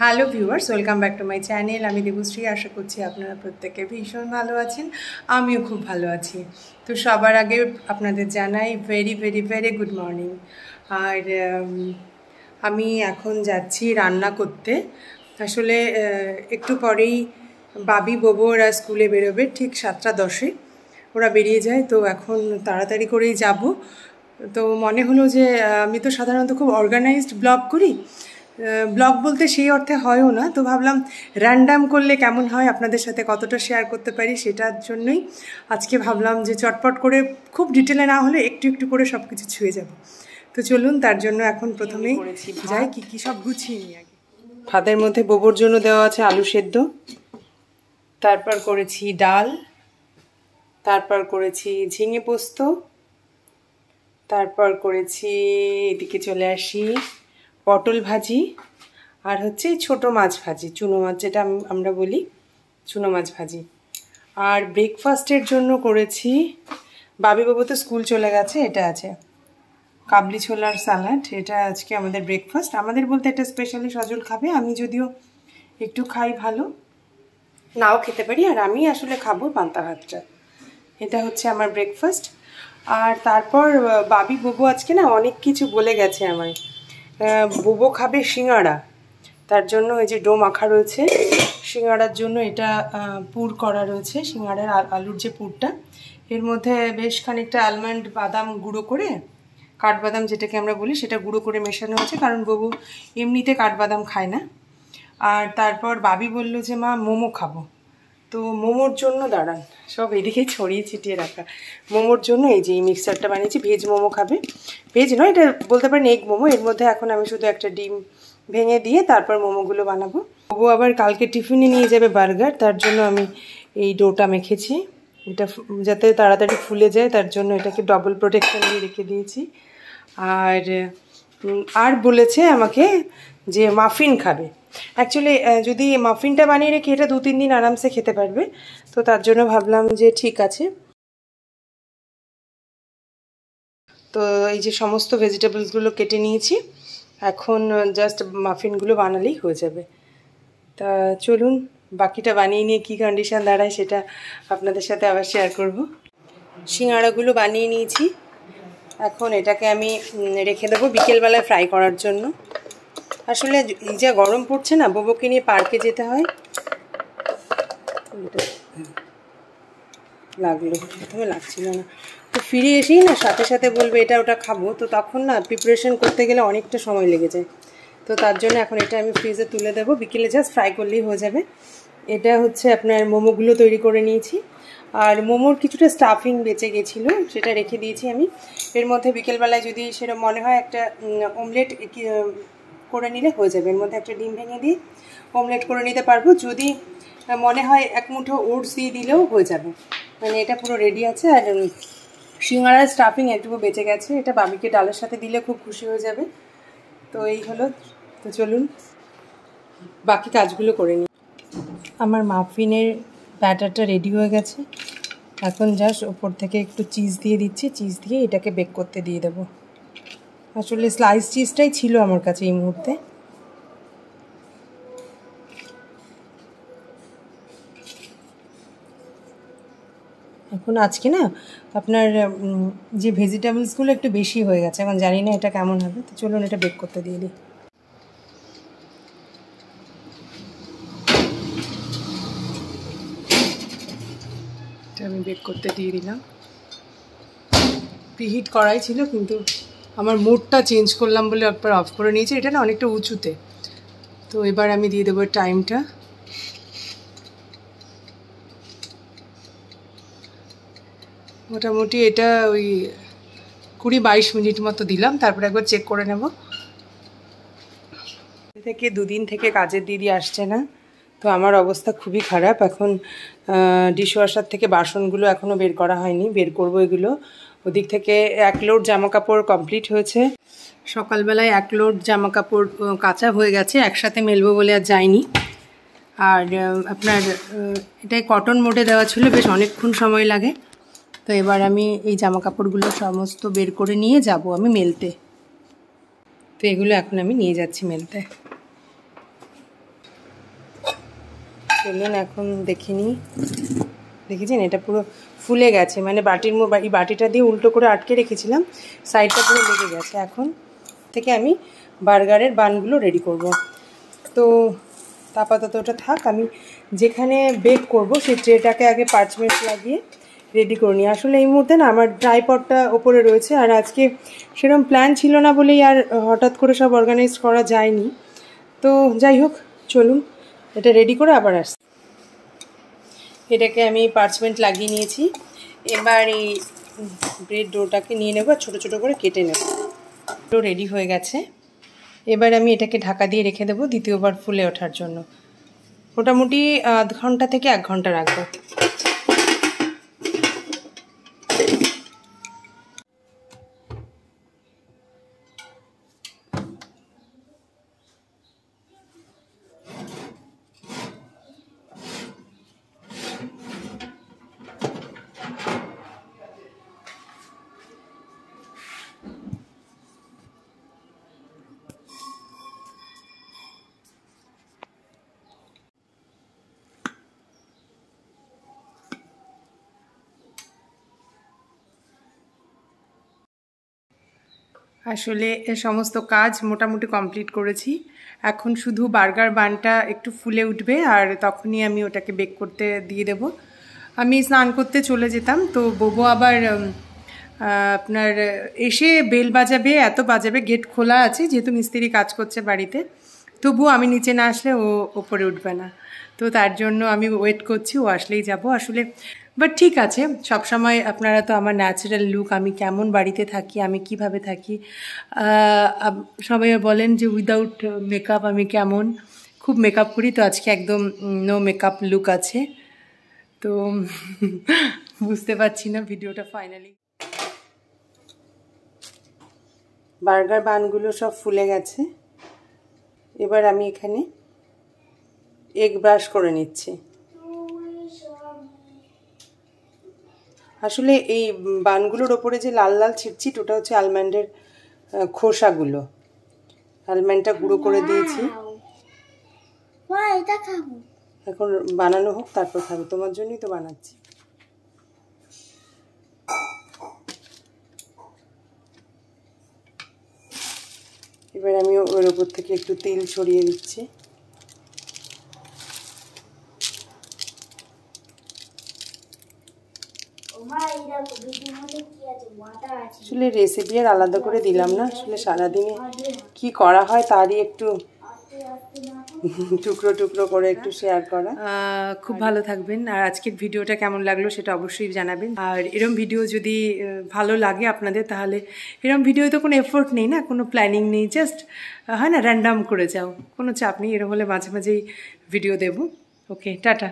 Hello viewers, welcome back to my channel. আমি দেবশ্রী। আশা করছি আপনারা প্রত্যেকে ভীষণ ভালো আছেন, আমিও খুব ভালো আছি। তো সবার আগে আপনাদের জানাই very very very good morning. আর আমি এখন যাচ্ছি রান্না করতে। আসলে একটু পরেই বাবি বোবো ওরা স্কুলে বেরোবে, ঠিক 7:10 ওরা বেরিয়ে যায়। তো এখন তাড়াতাড়ি করেই যাব। তো মনে হলো যে আমি তো সাধারণত খুব অর্গানাইজড ব্লগ করি, ব্লগ বলতে সেই অর্থে হয়ও না, তো ভাবলাম র্যান্ডাম করলে কেমন হয়, আপনাদের সাথে কতটা শেয়ার করতে পারি সেটার জন্যই আজকে ভাবলাম যে চটপট করে, খুব ডিটেলে না হলে একটু একটু করে সব কিছু ছুঁয়ে যাব। তো চলুন, তার জন্য এখন প্রথমেই যাই কি কি সব গুছিয়ে নিই আগে। ভাতের মধ্যে বোবোর জন্য দেওয়া আছে আলু সেদ্ধ, তারপর করেছি ডাল, তারপর করেছি ঝিঙে পোস্ত, তারপর করেছি, এদিকে চলে আসি, পটল ভাজি, আর হচ্ছে ছোট মাছ ভাজি, চুনো মাছ যেটা আমরা বলি, চুনো মাছ ভাজি। আর ব্রেকফাস্টের জন্য করেছি, বাবি বাবু তো স্কুল চলে গেছে, এটা আছে কাবলি ছোলার স্যালাড। এটা আজকে আমাদের ব্রেকফাস্ট। আমাদের বলতে এটা স্পেশালি সজল খাবে, আমি যদিও একটু খাই, ভালো নাও খেতে পারি, আর আমি আসলে খাবো পান্তা ভাতটা। এটা হচ্ছে আমার ব্রেকফাস্ট। আর তারপর বাবি বাবু আজকে না অনেক কিছু বলে গেছে আমায়। বুবো খাবে সিঙ্গাড়া, তার জন্য এই যে ডো মাখা রয়েছে সিঙ্গাড়ার জন্য, এটা পুর করা রয়েছে সিঙ্গাড়ার আলুর যে পুরটা, এর মধ্যে বেশ খানিকটা আলমন্ড বাদাম গুঁড়ো করে, কাঠবাদাম যেটাকে আমরা বলি, সেটা গুঁড়ো করে মেশানো হয়েছে, কারণ বাবু এমনিতে কাঠবাদাম খায় না। আর তারপর বাবি বলল যে মা মোমো খাবো, তো মোমোর জন্য দাঁড়ান, সব এদিকে ছড়িয়ে ছিটিয়ে রাখা। মোমোর জন্য এই যে এই মিক্সচারটা বানিয়েছি, ভেজ মোমো খাবে, ভেজ নয় এটা বলতে পারেন এগ মোমো। এর মধ্যে এখন আমি শুধু একটা ডিম ভেঙে দিয়ে তারপর মোমোগুলো বানাবো। ও আবার কালকে টিফিনে নিয়ে যাবে বার্গার, তার জন্য আমি এই ডোটা মেখেছি, এটা যাতে তাড়াতাড়ি ফুলে যায়, তার জন্য এটাকে ডবল প্রোটেকশন দিয়ে রেখে দিয়েছি। আর বলেছে আমাকে যে মাফিন খাবে। অ্যাকচুয়ালি যদি মাফিনটা বানিয়ে রেখে এটা 2-3 দিন আরামসে খেতে পারবে, তো তার জন্য ভাবলাম যে ঠিক আছে। তো এই যে সমস্ত ভেজিটেবলসগুলো কেটে নিয়েছি, এখন জাস্ট মাফিনগুলো বানালেই হয়ে যাবে। তা চলুন বাকিটা বানিয়ে নিয়ে কী কন্ডিশন দাঁড়ায় সেটা আপনাদের সাথে আবার শেয়ার করব। সিঙ্গাড়াগুলো বানিয়ে নিয়েছি, এখন এটাকে আমি রেখে দেবো বিকেলবেলায় ফ্রাই করার জন্য। আসলে এই যা গরম পড়ছে না, বোবোকে নিয়ে পার্কে যেতে হয়, লাগলো, প্রথমে লাগছিল না, তো ফিরে এসেই না সাথে সাথে বলবে এটা ওটা খাবো, তো তখন না প্রিপারেশন করতে গেলে অনেকটা সময় লেগে যায়। তো তার জন্য এখন এটা আমি ফ্রিজে তুলে দেবো, বিকেলে জাস্ট ফ্রাই করলেই হয়ে যাবে। এটা হচ্ছে আপনার মোমোগুলো তৈরি করে নিয়েছি, আর মোমোর কিছুটা স্টাফিং বেঁচে গেছিলো, সেটা রেখে দিয়েছি আমি। এর মধ্যে বিকেলবেলায় যদি সেটা মনে হয় একটা অমলেট করে নিলে হয়ে যাবে, এর মধ্যে একটা ডিম ভেঙে দিয়ে অমলেট করে নিতে পারবো। যদি মনে হয় এক মুঠো ওটস দিয়ে দিলেও হয়ে যাবে, মানে এটা পুরো রেডি আছে। আর সিঙ্গাড়ার স্টাফিং একটুকু বেঁচে গেছে, এটা বাবিকে ডালের সাথে দিলে খুব খুশি হয়ে যাবে। তো এই হলো, তো চলুন বাকি কাজগুলো করে নিই। আমার মাফিনের ব্যাটারটা রেডি হয়ে গেছে, এখন জাস্ট ওপর থেকে একটু চিজ দিয়ে দিচ্ছি, চিজ দিয়ে এটাকে বেক করতে দিয়ে দেবো। আসলে স্লাইস চিজটাই ছিল আমার কাছে এই মুহূর্তে। এখন আজকে না আপনার যে ভেজিটেবলসগুলো একটু বেশি হয়ে গেছে, এখন জানি না এটা কেমন হবে, তো চলুন এটা বেক করতে দিয়ে দিই। এটা আমি বেক করতে দিয়ে দিলাম, প্রিহিট করাই ছিল, কিন্তু আমার মুডটা চেঞ্জ করলাম বলে একবার অফ করে নিয়েছি। এটা না অনেকটা উঁচুতে, তো এবার আমি দিয়ে দেবো টাইমটা। মোটামুটি এটা ওই 20-22 মিনিট মতো দিলাম, তারপরে একবার চেক করে নেব। থেকে 2 দিন থেকে কাজের দিদি আসছে না, তো আমার অবস্থা খুবই খারাপ। এখন ডিশওয়াশার থেকে বাসনগুলো এখনও বের করা হয়নি, বের করব এগুলো। ওদিক থেকে 1 লোড জামা কাপড় কমপ্লিট হয়েছে, সকালবেলায় 1 লোড জামা কাপড় কাঁচা হয়ে গেছে, একসাথে মেলবো বলে আর যায়নি। আর আপনার এটাই কটন মোডে দেওয়া ছিল, বেশ অনেকক্ষণ সময় লাগে। তো এবার আমি এই জামা কাপড়গুলো সমস্ত বের করে নিয়ে যাব আমি মেলতে। তো এগুলো এখন আমি নিয়ে যাচ্ছি মেলতে। চলুন এখন দেখে নিই। দেখেছেন এটা পুরো ফুলে গেছে, মানে এই বাটিটা দিয়ে উল্টো করে আটকে রেখেছিলাম, সাইডটা পুরো লেগে গেছে। এখন থেকে আমি বার্গারের বানগুলো রেডি করব। তো আপাতত ওটা থাক, আমি যেখানে বেক করব সেই ট্রেটাকে আগে পার্চমেন্ট লাগিয়ে রেডি করে নিই। আসলে এই মুহূর্তে না আমার ট্রাইপডটা ওপরে রয়েছে, আর আজকে সেরকম প্ল্যান ছিল না বলেই আর হঠাৎ করে সব অর্গানাইজ করা যায়নি। তো যাই হোক, চলুন এটা রেডি করে আবার আসছি। এটাকে আমি পার্চমেন্ট লাগিয়ে নিয়েছি, এবার এই ব্রেড ডোটাকে নিয়ে নেব, ছোটো ছোটো করে কেটে নেব। ডো রেডি হয়ে গেছে, এবার আমি এটাকে ঢাকা দিয়ে রেখে দেবো দ্বিতীয়বার ফুলে ওঠার জন্য। মোটামুটি আধ ঘন্টা থেকে 1 ঘন্টা রাখবো। আসলে সমস্ত কাজ মোটামুটি কমপ্লিট করেছি, এখন শুধু বার্গার বানটা একটু ফুলে উঠবে আর তখনই আমি ওটাকে বেক করতে দিয়ে দেব। আমি স্নান করতে চলে যেতাম, তো বোবো আবার আপনার এসে বেল বাজাবে, এত বাজাবে, গেট খোলা আছে যেহেতু মিস্ত্রি কাজ করছে বাড়িতে, তবুও আমি নিচে না আসলে ও ওপরে উঠবে না। তো তার জন্য আমি ওয়েট করছি, ও আসলেই যাব আসলে। বাট ঠিক আছে, সবসময় আপনারা তো আমার ন্যাচারাল লুক, আমি কেমন বাড়িতে থাকি, আমি কিভাবে থাকি, সবাই বলেন যে উইদাউট মেকআপ আমি কেমন, খুব মেকআপ করি, তো আজকে একদম নো মেকআপ লুক আছে। তো বুঝতে পারছি না ভিডিওটা ফাইনালি। বার্গার বানগুলো সব ফুলে গেছে, এবার আমি এখানে এগ ব্রাশ করে নিচ্ছি। আসলে এই বানগুলোর ওপরে যে লাল লাল ছিটছিট, ওটা হচ্ছে আলমন্ডের খোসাগুলো, আলমন্ডটা গুঁড়ো করে দিয়েছি। এখন বানানো হোক, তারপর খাবো, তোমার জন্যই তো বানাচ্ছি। এবার আমি ওর ওপর থেকে একটু তেল ছড়িয়ে দিচ্ছি। আসলে রেসিপি আর আলাদা করে দিলাম না, আসলে সারাদিনে কি করা হয় তারই একটু টুকরো টুকরো করে একটু শেয়ার করা। খুব ভালো থাকবেন, আর আজকের ভিডিওটা কেমন লাগলো সেটা অবশ্যই জানাবেন। আর এরম ভিডিও যদি ভালো লাগে আপনাদের, তাহলে এরম ভিডিও তো কোনো এফোর্ট নেই না, কোনো প্ল্যানিং নেই, জাস্ট হয় না র্যান্ডাম করে যাও, কোনো চাপ নেই। এরম হলে মাঝে মাঝেই ভিডিও দেবো। ওকে, টাটা।